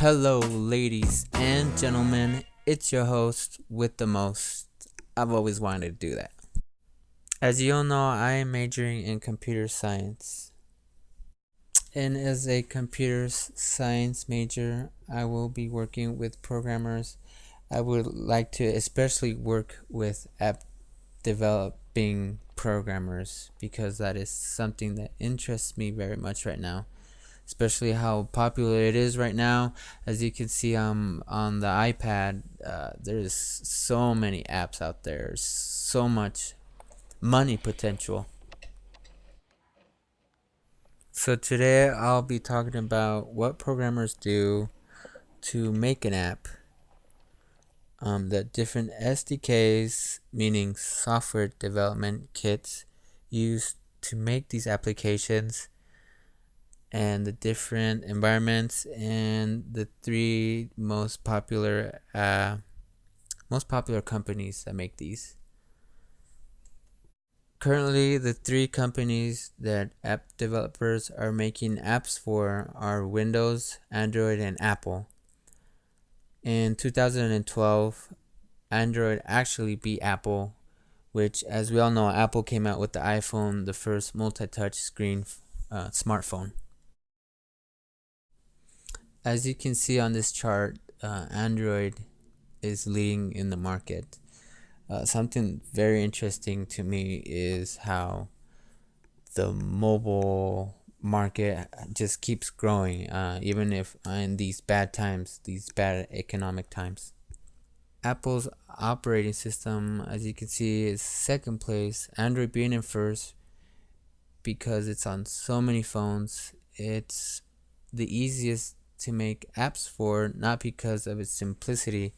Hello, ladies and gentlemen. It's your host with the most. I've always wanted to do that. As you all know, I am majoring in computer science. And as a computer science major, I will be working with programmers. I would like to especially work with app developing programmers because that is something that interests me very much right now, especially how popular it is right now. As you can see on the iPad, there's so many apps out there, so much money potential. So today I'll be talking about what programmers do to make an app, the different SDKs, meaning software development kits, used to make these applications, and the different environments, and the three most popular companies that make these. Currently, the three companies that app developers are making apps for are Windows, Android, and Apple. In 2012, Android actually beat Apple, which, as we all know, Apple came out with the iPhone, the first multi-touch screen smartphone. As you can see on this chart, Android is leading in the market. Something very interesting to me is how the mobile market just keeps growing, even if in these bad times, these bad economic times. Apple's operating system, as you can see, is second place, Android being in first because it's on so many phones. It's the easiest to make apps for, not because of its simplicity,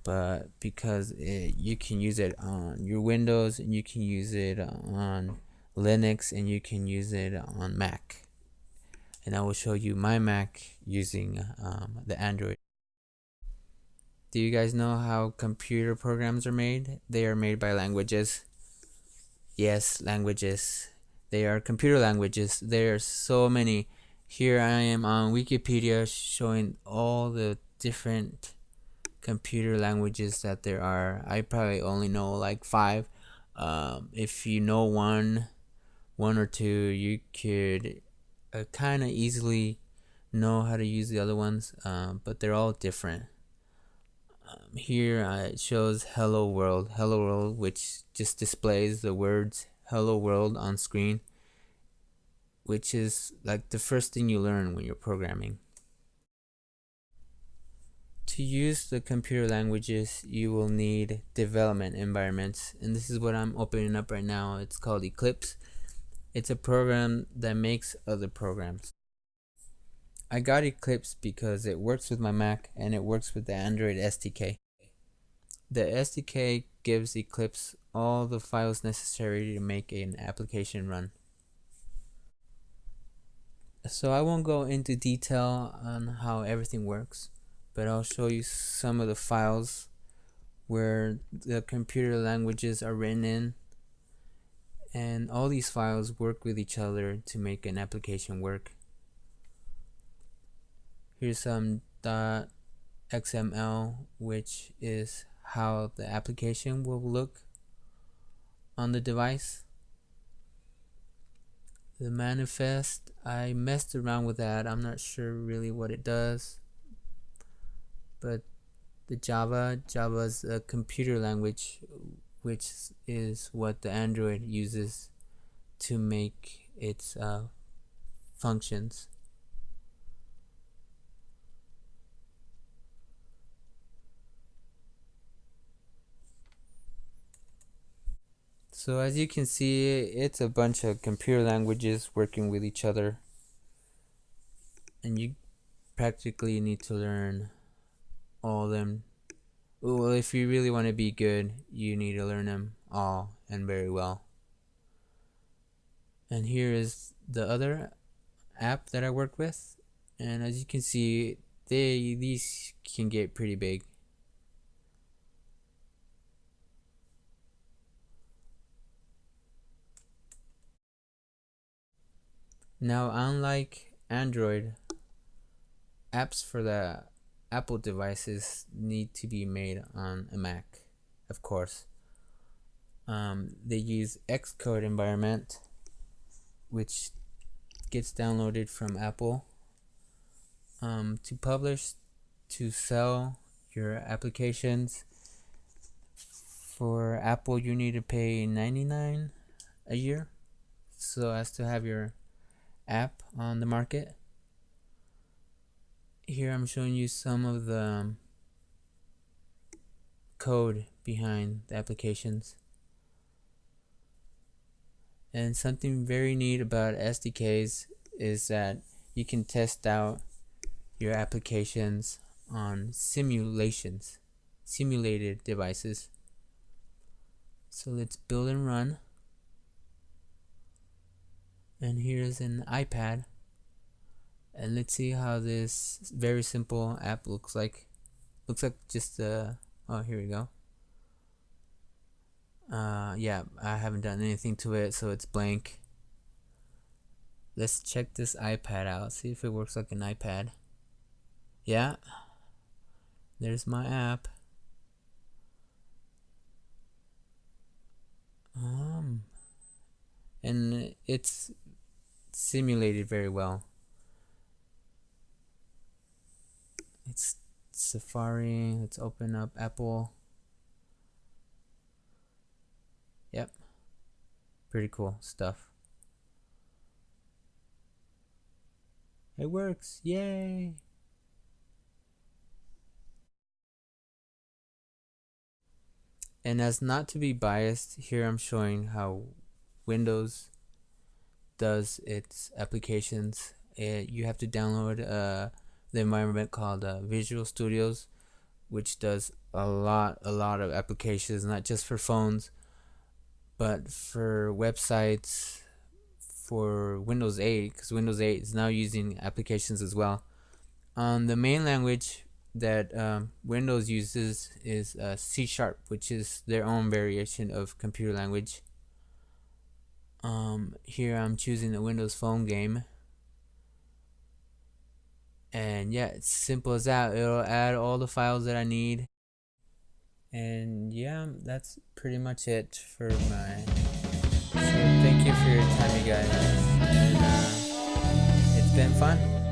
but because you can use it on your Windows, and you can use it on Linux, and you can use it on Mac. And I will show you my Mac using the Android. Do you guys know how computer programs are made? They are made by languages. Yes, languages. They are computer languages. There are so many. Here I am on Wikipedia showing all the different computer languages that there are. I probably only know like 5. If you know one or two, you could kind of easily know how to use the other ones, but they're all different. Here it shows hello world, which just displays the words hello world on screen, which is like the first thing you learn when you're programming. To use the computer languages, you will need development environments, and this is what I'm opening up right now. It's called Eclipse. It's a program that makes other programs. I got Eclipse because it works with my Mac and it works with the Android SDK. The SDK gives Eclipse all the files necessary to make an application run. So I won't go into detail on how everything works, but I'll show you some of the files where the computer languages are written in, and all these files work with each other to make an application work. Here's some .xml, which is how the application will look on the device. The manifest, I messed around with that. I'm not sure really what it does, but the Java's a computer language, which is what the Android uses to make its functions. So as you can see, it's a bunch of computer languages working with each other, and you practically need to learn all of them. Well, if you really want to be good, you need to learn them all and very well. And here is the other app that I work with, and as you can see, these can get pretty big. Now, unlike Android, apps for the Apple devices need to be made on a Mac, of course. They use Xcode environment, which gets downloaded from Apple. To publish, to sell your applications, for Apple you need to pay $99 a year so as to have your app on the market. Here I'm showing you some of the code behind the applications. And something very neat about SDKs is that you can test out your applications on simulated devices. So let's build and run. And here's an iPad. And let's see how this very simple app looks like. Looks like just oh, here we go. Yeah, I haven't done anything to it, so it's blank. Let's check this iPad out, see if it works like an iPad. Yeah, there's my app. And it's simulated very well. It's Safari. Let's open up Apple. Yep, pretty cool stuff. It works, yay! And as not to be biased, here I'm showing how Windows does its applications. You have to download the environment called Visual Studios, which does a lot of applications, not just for phones, but for websites, for Windows 8, because Windows 8 is now using applications as well. The main language that Windows uses is C#, which is their own variation of computer language. Here I'm choosing the Windows Phone game. And yeah, it's simple as that. It'll add all the files that I need. And yeah, that's pretty much it for my. So thank you for your time, you guys. And it's been fun.